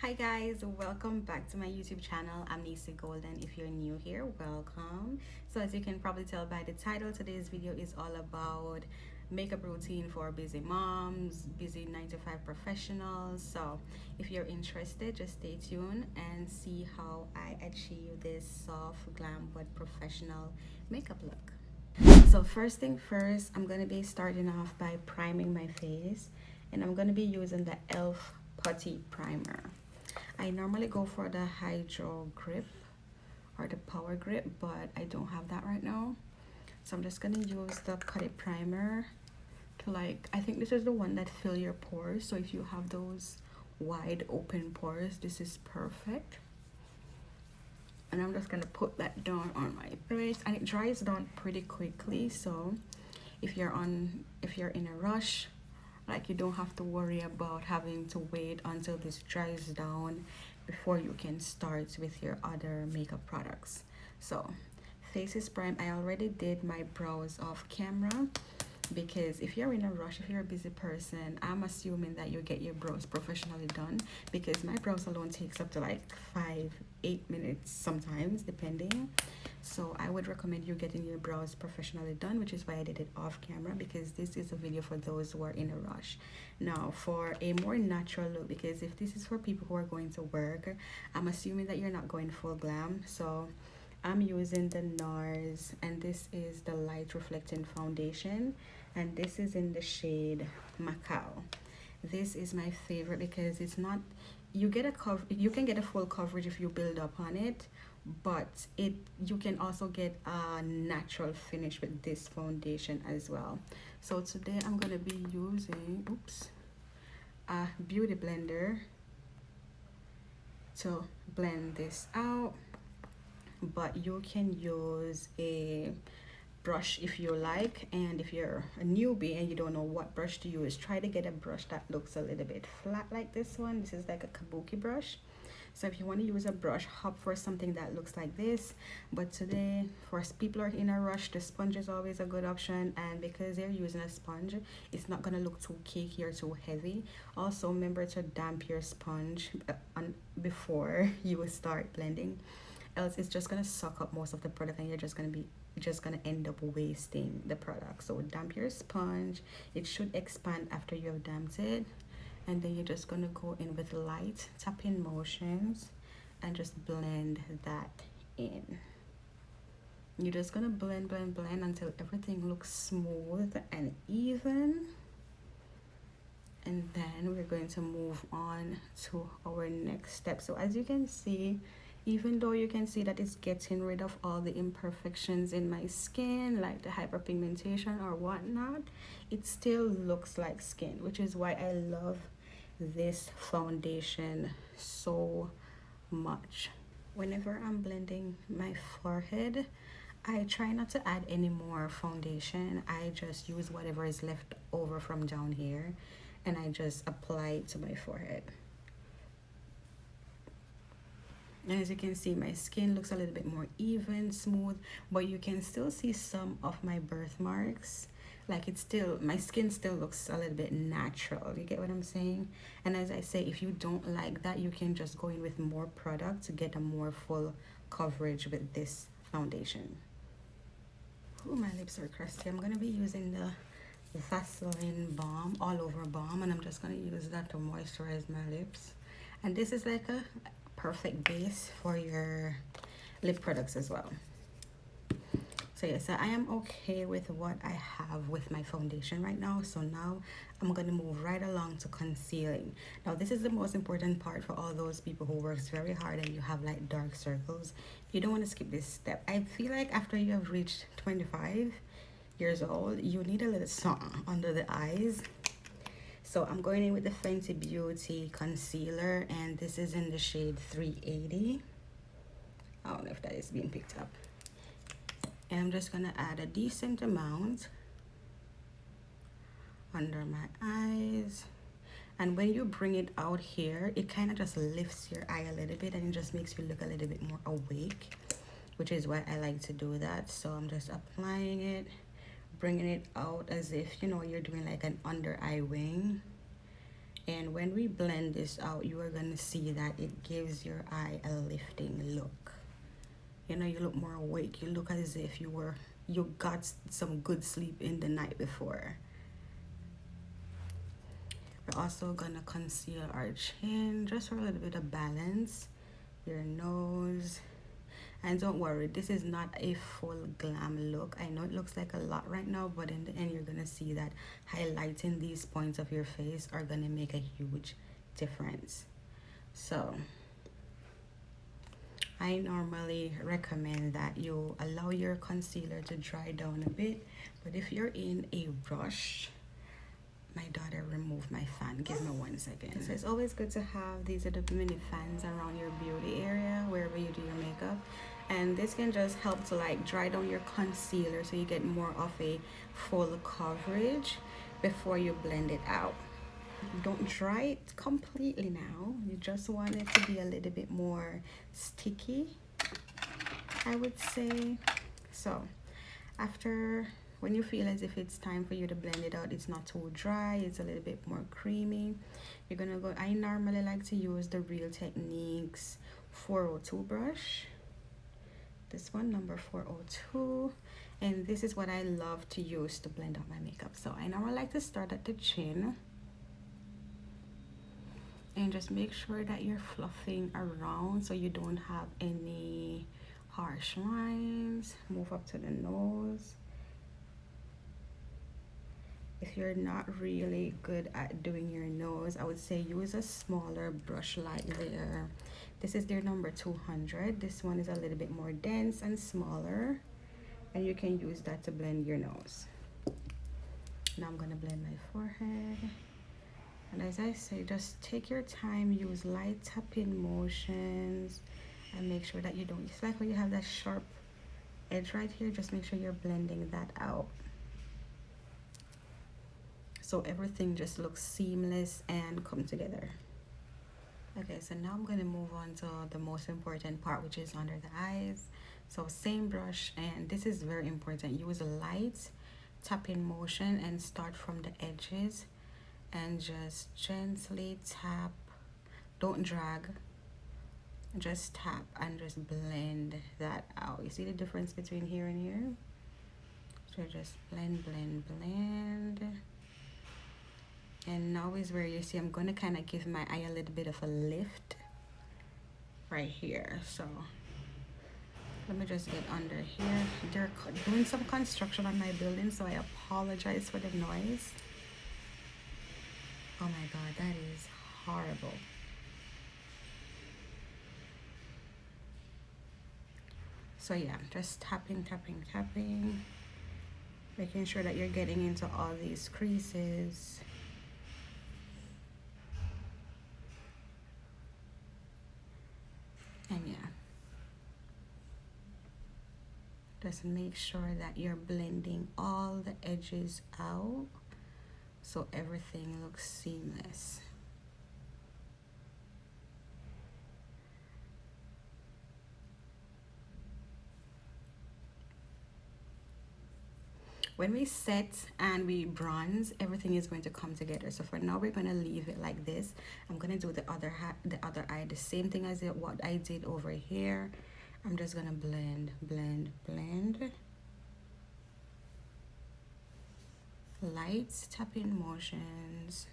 Hi guys, welcome back to my YouTube channel. I'm Nisi Golden. If you're new here, welcome. So as you can probably tell by the title, today's video is all about makeup routine for busy moms, busy 9 to 5 professionals. So if you're interested, just stay tuned and see how I achieve this soft, glam but professional makeup look. So first thing first, I'm gonna be starting off by priming my face, and I'm gonna be using the e.l.f. Putty Primer. I normally go for the Hydro Grip or the Power Grip, but I don't have that right now. So I'm just gonna use the Putty Primer to I think this is the one that fill your pores. So if you have those wide open pores, this is perfect. And I'm just gonna put that down on my face, and it dries down pretty quickly. So if you're in a rush, you don't have to worry about having to wait until this dries down before you can start with your other makeup products. So face is primed. I already did my brows off camera, because if you're in a rush, if you're a busy person, I'm assuming that you get your brows professionally done, because my brows alone takes up to 5-8 minutes sometimes, depending. So I would recommend you getting your brows professionally done, which is why I did it off camera, because this is a video for those who are in a rush. Now for a more natural look, because if this is for people who are going to work, I'm assuming that you're not going full glam, so I'm using the NARS, and this is the light reflecting foundation, and this is in the shade Macao. This is my favorite because it's not, you can get a full coverage if you build up on it, but you can also get a natural finish with this foundation as well. So today I'm gonna be using a beauty blender to blend this out, but you can use a brush if you like. And if you're a newbie and you don't know what brush to use, try to get a brush that looks a little bit flat like this one. This is like a kabuki brush. So if you want to use a brush, hop for something that looks like this. But today, for people who are in a rush, the sponge is always a good option, and because they're using a sponge, it's not going to look too cakey or too heavy. Also remember to damp your sponge before you start blending, else it's just gonna suck up most of the product, and you're just gonna end up wasting the product. So damp your sponge. It should expand after you have damped it, and then you're just gonna go in with light tapping motions and just blend that in. You're just gonna blend until everything looks smooth and even, and then we're going to move on to our next step. So as you can see, even though you can see that it's getting rid of all the imperfections in my skin, like the hyperpigmentation or whatnot, it still looks like skin, which is why I love this foundation so much. Whenever I'm blending my forehead, I try not to add any more foundation. I just use whatever is left over from down here, and I just apply it to my forehead. And as you can see, my skin looks a little bit more even, smooth, but you can still see some of my birthmarks. My skin still looks a little bit natural. You get what I'm saying? And as I say, if you don't like that, you can just go in with more product to get a more full coverage with this foundation. Ooh, my lips are crusty. I'm gonna be using the Vaseline balm, all over balm, and I'm just gonna use that to moisturize my lips. And this is like a perfect base for your lip products as well. So yes, I am okay with what I have with my foundation right now. So now I'm going to move right along to concealing. Now this is the most important part for all those people who works very hard and you have dark circles. You don't want to skip this step. I feel like after you have reached 25 years old, you need a little something under the eyes. So I'm going in with the Fenty Beauty concealer, and this is in the shade 380. I don't know if that is being picked up. And I'm just gonna add a decent amount under my eyes. And when you bring it out here, it kind of just lifts your eye a little bit, and it just makes you look a little bit more awake, which is why I like to do that. So I'm just applying it, bringing it out as if, you're doing like an under eye wing. And when we blend this out, you are going to see that it gives your eye a lifting look. You know, you look more awake. You look as if you got some good sleep in the night before. We're also gonna conceal our chin just for a little bit of balance, your nose. And don't worry, this is not a full glam look. I know it looks like a lot right now, but in the end you're gonna see that highlighting these points of your face are gonna make a huge difference. So I normally recommend that you allow your concealer to dry down a bit, but if you're in a rush, my daughter removed my fan. Give me 1 second. So it's always good to have these little mini fans around your beauty area, wherever you do your makeup. And this can just help to like dry down your concealer so you get more of a full coverage before you blend it out. Don't dry it completely now. You just want it to be a little bit more sticky, I would say. So after, when you feel as if it's time for you to blend it out, it's not too dry, it's a little bit more creamy, you're gonna go, I normally like to use the Real Techniques 402 brush, this one, number 402, and this is what I love to use to blend out my makeup. So I normally like to start at the chin and just make sure that you're fluffing around so you don't have any harsh lines. Move up to the nose. If you're not really good at doing your nose, I would say use a smaller brush like there. This is their number 200. This one is a little bit more dense and smaller, and you can use that to blend your nose. Now I'm gonna blend my forehead. And as I say, just take your time, use light tapping motions, and make sure that you don't, it's like when you have that sharp edge right here, just make sure you're blending that out, so everything just looks seamless and come together. Okay, so now I'm going to move on to the most important part, which is under the eyes. So same brush, and this is very important. Use a light tapping motion and start from the edges and just gently tap. Don't drag, just tap and just blend that out. You see the difference between here and here? So just blend, blend, blend. And now is where you see I'm going to kind of give my eye a little bit of a lift right here. So let me just get under here. They're doing some construction on my building, so I apologize for the noise. Oh my god, that is horrible. So yeah, just tapping, tapping, tapping, making sure that you're getting into all these creases. And yeah, just make sure that you're blending all the edges out so everything looks seamless. When we set and we bronze, everything is going to come together. So for now, we're going to leave it like this. I'm going to do the other eye, the same thing as what I did over here. I'm just going to blend, blend, blend. Light tapping motions.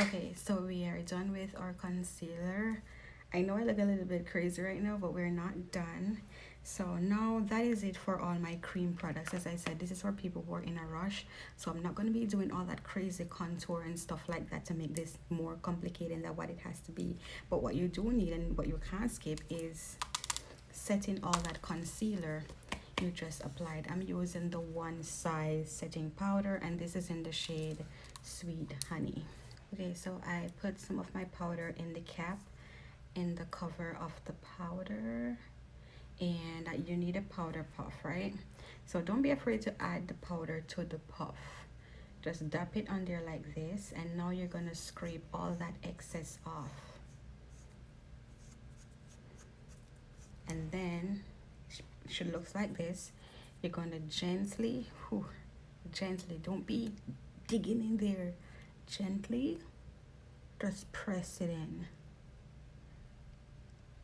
Okay, so we are done with our concealer. I know I look a little bit crazy right now, but we're not done. So now that is it for all my cream products. As I said, this is for people who are in a rush, so I'm not going to be doing all that crazy contour and stuff like that to make this more complicated than what it has to be. But what you do need and what you can't skip is setting all that concealer you just applied. I'm using the One Size setting powder, and this is in the shade Sweet Honey. Okay, so I put some of my powder in the cap, in the cover of the powder, and you need a powder puff, right? So don't be afraid to add the powder to the puff. Just dab it on there like this, and now you're gonna scrape all that excess off. And then it should look like this. You're gonna gently, gently, don't be digging in there, gently Just press it in.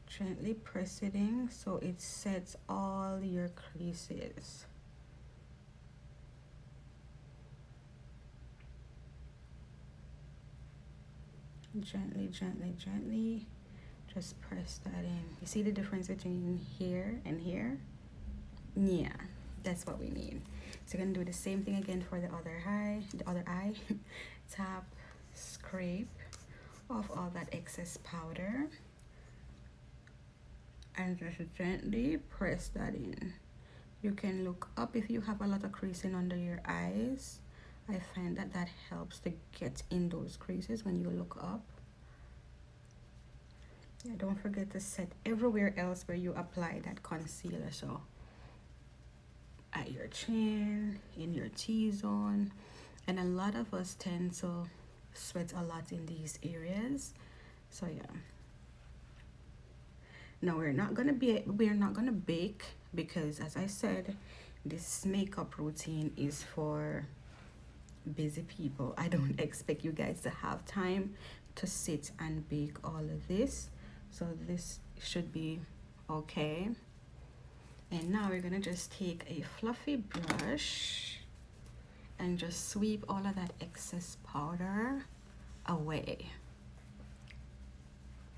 Gently press it in so it sets all your creases. Gently, gently, gently. Just press that in. You see the difference between here and here? Yeah, that's what we need. So you're gonna do the same thing again for the other eye. Tap, scrape off all that excess powder and just gently press that in. You can look up if you have a lot of creasing under your eyes. I find that that helps to get in those creases when you look up. Yeah, don't forget to set everywhere else where you apply that concealer. So at your chin, in your T-zone, and a lot of us tend to sweat a lot in these areas. So yeah. Now we're not gonna bake because, as I said, this makeup routine is for busy people. I don't expect you guys to have time to sit and bake all of this, so this should be okay. And now we're gonna just take a fluffy brush and just sweep all of that excess powder away.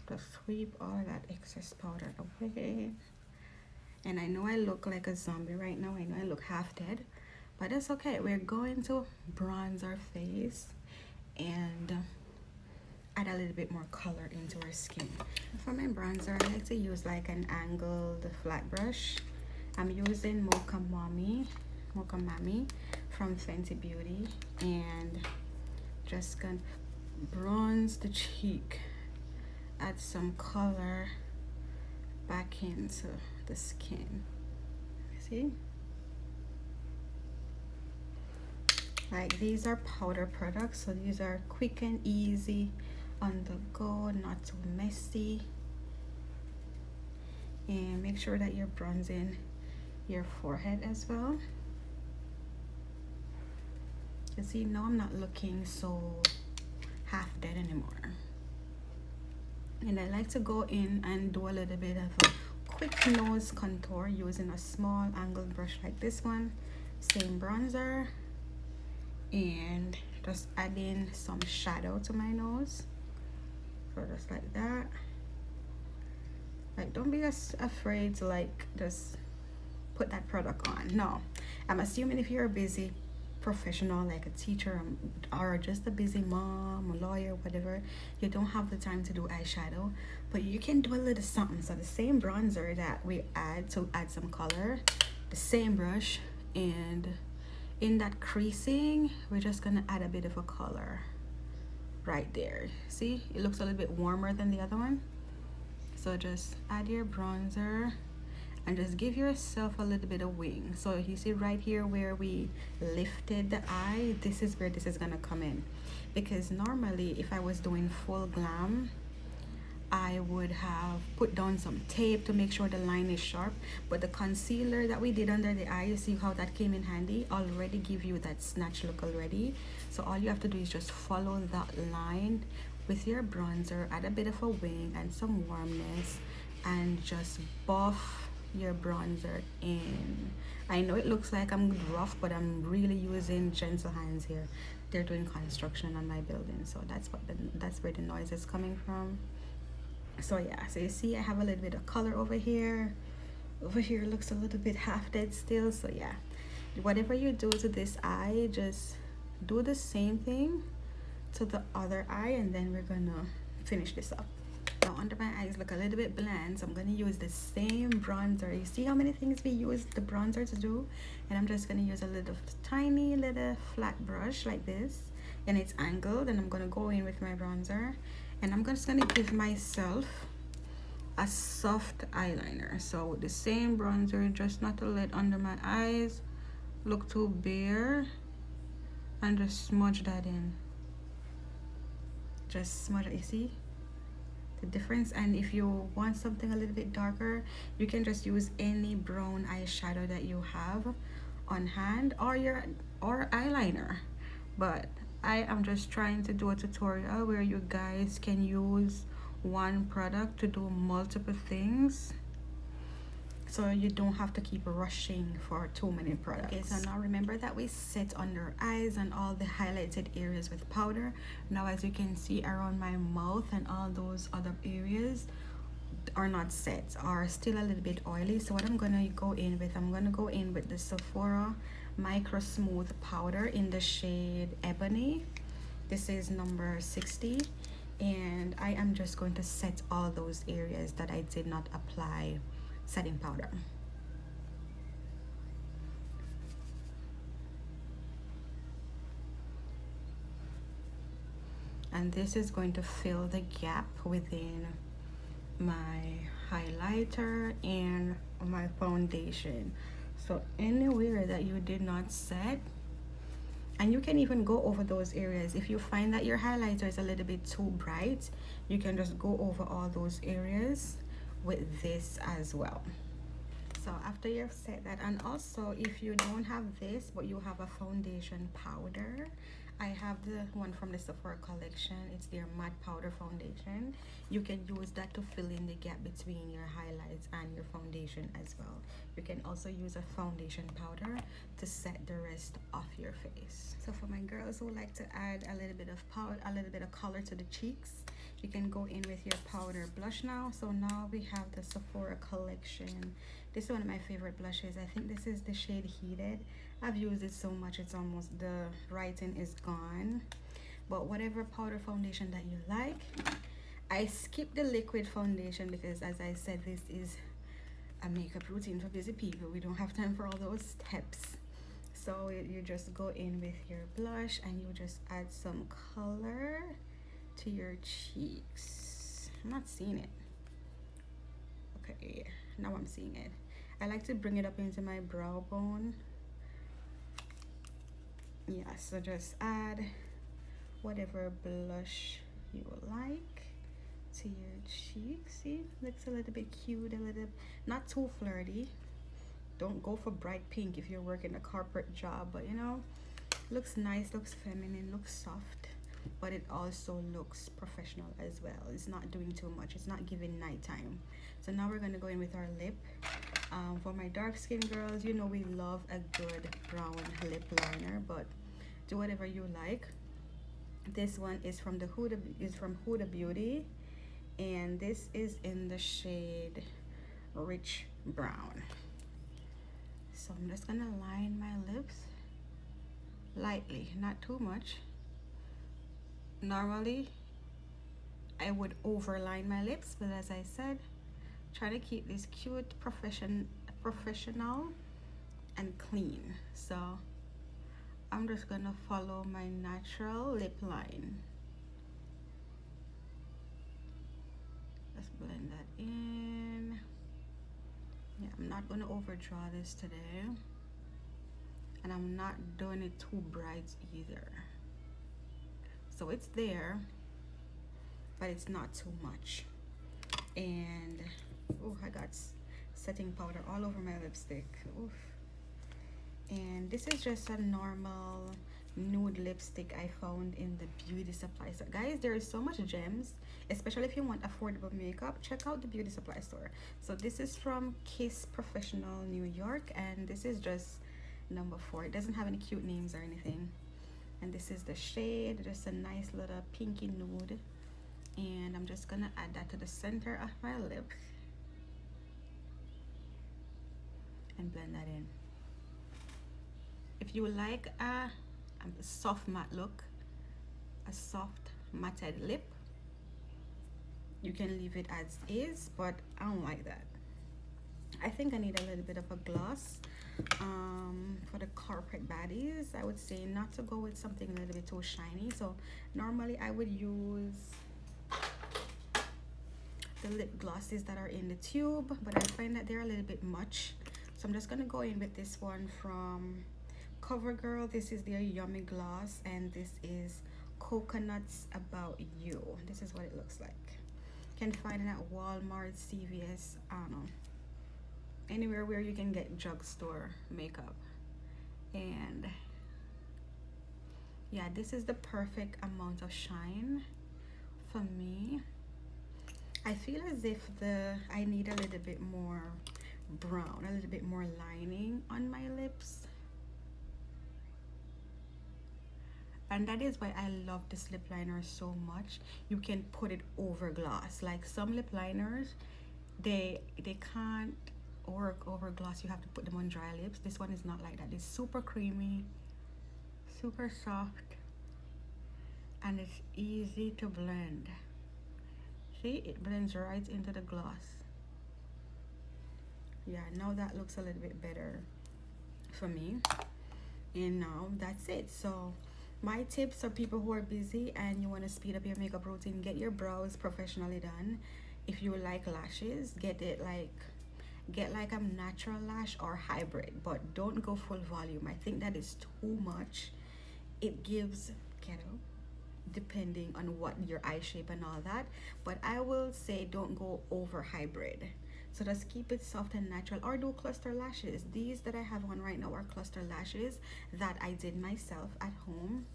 Just sweep all of that excess powder away. And I know I look like a zombie right now. I know I look half dead, but it's okay. We're going to bronze our face and add a little bit more color into our skin. For my bronzer, I like to use like an angled flat brush. I'm using Mocha Mami from Fenty Beauty, and just gonna bronze the cheek, add some color back into the skin. See, like these are powder products, so these are quick and easy on the go, not too messy. And make sure that you're bronzing your forehead as well. You see, now I'm not looking so half dead anymore. And I like to go in and do a little bit of a quick nose contour using a small angled brush like this one. Same bronzer, and just adding some shadow to my nose. So just like that. Like, don't be afraid to like just put that product on. No, I'm assuming if you're a busy professional like a teacher or just a busy mom, a lawyer, whatever, you don't have the time to do eyeshadow, but you can do a little something. So the same bronzer that we add to add some color, the same brush, and in that creasing we're just gonna add a bit of a color right there. See, it looks a little bit warmer than the other one. So just add your bronzer and just give yourself a little bit of wing. So you see right here where we lifted the eye, this is where this is gonna come in. Because normally if I was doing full glam, I would have put down some tape to make sure the line is sharp, but the concealer that we did under the eye, you see how that came in handy, already give you that snatch look already. So all you have to do is just follow that line with your bronzer, add a bit of a wing and some warmness, and just buff your bronzer in. I know it looks like I'm rough, but I'm really using gentle hands here. They're doing construction on my building, so that's where the noise is coming from. So yeah, so you see I have a little bit of color over here. Over here looks a little bit half dead still. So yeah, whatever you do to this eye, just do the same thing to the other eye, and then we're gonna finish this up. Now under my eyes look a little bit bland, so I'm gonna use the same bronzer. You see how many things we use the bronzer to do? And I'm just gonna use a little tiny little flat brush like this, and it's angled, and I'm gonna go in with my bronzer, and I'm just gonna give myself a soft eyeliner. So with the same bronzer, just not to let under my eyes look too bare, and just smudge that in. Just smudge it. You see the difference? And if you want something a little bit darker, you can just use any brown eyeshadow that you have on hand, or eyeliner. But I am just trying to do a tutorial where you guys can use one product to do multiple things, so you don't have to keep rushing for too many products. Okay, so now remember that we set under eyes and all the highlighted areas with powder. Now as you can see around my mouth and all those other areas are not set, are still a little bit oily. So what I'm gonna go in with the Sephora Micro Smooth Powder in the shade Ebony. This is number 60, and I am just going to set all those areas that I did not apply setting powder. And this is going to fill the gap within my highlighter and my foundation. So anywhere that you did not set, and you can even go over those areas. If you find that your highlighter is a little bit too bright, you can just go over all those areas with this as well. So after you've set that, and also if you don't have this but you have a foundation powder, I have the one from the Sephora collection. It's their matte powder foundation. You can use that to fill in the gap between your highlights and your foundation as well. You can also use a foundation powder to set the rest of your face. So for my girls who like to add a little bit of powder, a little bit of color to the cheeks, you can go in with your powder blush now. So now we have the Sephora collection. This is one of my favorite blushes. I think this is the shade Heated. I've used it so much, it's almost, the writing is gone. But whatever powder foundation that you like. I skipped the liquid foundation because, as I said, this is a makeup routine for busy people. We don't have time for all those steps. So you just go in with your blush and you just add some color to your cheeks. I'm not seeing it. Okay, now I'm seeing it. I like to bring it up into my brow bone. Yeah, so just add whatever blush you like to your cheeks. See, looks a little bit cute, a little, not too flirty. Don't go for bright pink if you're working a corporate job, but you know, looks nice, looks feminine, looks soft, but it also looks professional as well. It's not doing too much, it's not giving nighttime. So now we're gonna go in with our lip. For my dark skin girls, you know we love a good brown lip liner, but do whatever you like. This one is from the Huda Beauty, and this is in the shade Rich Brown. So I'm just gonna line my lips lightly, not too much. Normally I would overline my lips, but as I said, try to keep this cute, professional and clean. So I'm just gonna follow my natural lip line. Let's blend that in. Yeah, I'm not gonna overdraw this today, and I'm not doing it too bright either. So it's there, but it's not too much. And oh, I got setting powder all over my lipstick. Oof. And this is just a normal nude lipstick I found in the beauty supply store. Guys, there is so much gems, especially if you want affordable makeup. Check out the beauty supply store. So this is from Kiss Professional New York, and this is just number 4. It doesn't have any cute names or anything. And this is the shade, just a nice little pinky nude. And I'm just gonna add that to the center of my lip and blend that in. If you like a soft matte look, a soft matted lip, you can leave it as is, but I don't like that. I think I need a little bit of a gloss. For the corporate baddies, I would say not to go with something a little bit too shiny. So normally I would use the lip glosses that are in the tube, but I find that they're a little bit much. So I'm just gonna go in with this one from CoverGirl. This is their Yummy Gloss, and this is Coconuts About You. This is what it looks like. You can find it at Walmart, CVS, I don't know, anywhere where you can get drugstore makeup. And Yeah, this is the perfect amount of shine for me. I feel as if I need a little bit more brown, a little bit more lining on my lips. And that is why I love this lip liner so much. You can put it over gloss. Like some lip liners, they can't work over gloss. You have to put them on dry lips. This one is not like that. It's super creamy, super soft, and it's easy to blend. See, it blends right into the gloss. Yeah, now that looks a little bit better for me. And now that's it. So my tips for people who are busy and you want to speed up your makeup routine: get your brows professionally done. If you like lashes, get like a natural lash or hybrid, but don't go full volume. I think that is too much. It gives ghetto depending on what your eye shape and all that, but I will say don't go over hybrid. So just keep it soft and natural, or do cluster lashes. These that I have on right now are cluster lashes that I did myself at home.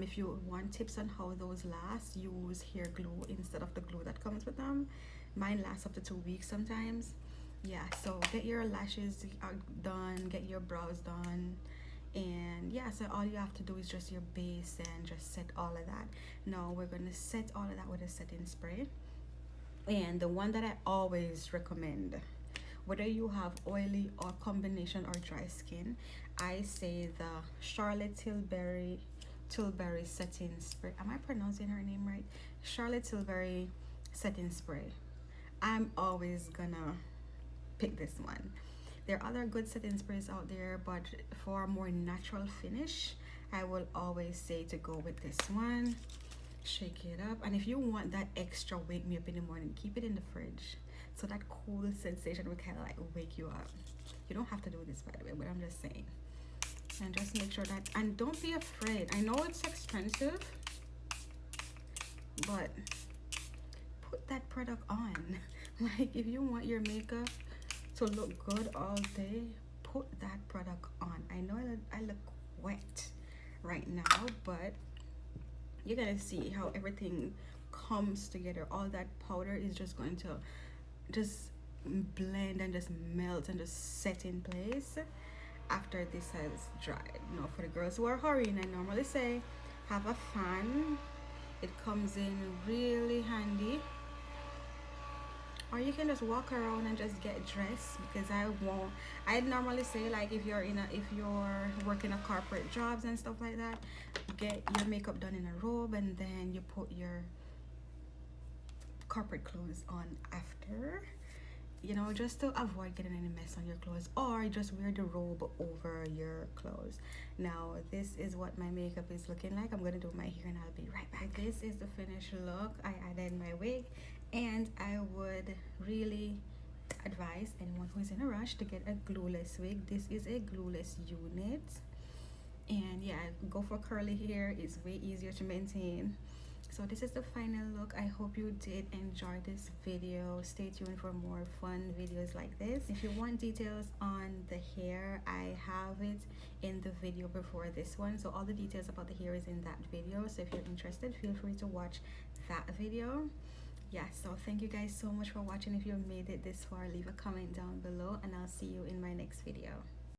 If you want tips on how those last, use hair glue instead of the glue that comes with them. Mine lasts up to 2 weeks sometimes. Yeah, so get your lashes done, get your brows done, and yeah, so all you have to do is just your base and just set all of that. Now we're going to set all of that with a setting spray, and the one that I always recommend, whether you have oily or combination or dry skin, I say the Charlotte Tilbury setting spray. Am I pronouncing her name right? Charlotte Tilbury setting spray. I'm always gonna pick this one. There are other good setting sprays out there, but for a more natural finish, I will always say to go with this one. Shake it up, and if you want that extra wake me up in the morning, keep it in the fridge, so that cool sensation will kind of like wake you up. You don't have to do this, by the way, but I'm just saying. And just make sure that, and don't be afraid. I know it's expensive, but put that product on. Like, if you want your makeup to look good all day, put that product on. I know I look wet right now, but you're gonna see how everything comes together. All that powder is just going to just blend and just melt and just set in place after this has dried. Now for the girls who are hurrying, I normally say have a fan. It comes in really handy, or you can just walk around and just get dressed, because I normally say, like, if you're working a corporate jobs and stuff like that, get your makeup done in a robe, and then you put your corporate clothes on after, just to avoid getting any mess on your clothes, or just wear the robe over your clothes. Now this is what my makeup is looking like. I'm gonna do my hair and I'll be right back. This is the finished look. I added my wig, and I would really advise anyone who is in a rush to get a glueless wig. This is a glueless unit, and yeah, go for curly hair. It's way easier to maintain. So this is the final look. I hope you did enjoy this video. Stay tuned for more fun videos like this. If you want details on the hair, I have it in the video before this one. So all the details about the hair is in that video. So if you're interested, feel free to watch that video. Yeah, so thank you guys so much for watching. If you made it this far, leave a comment down below, and I'll see you in my next video.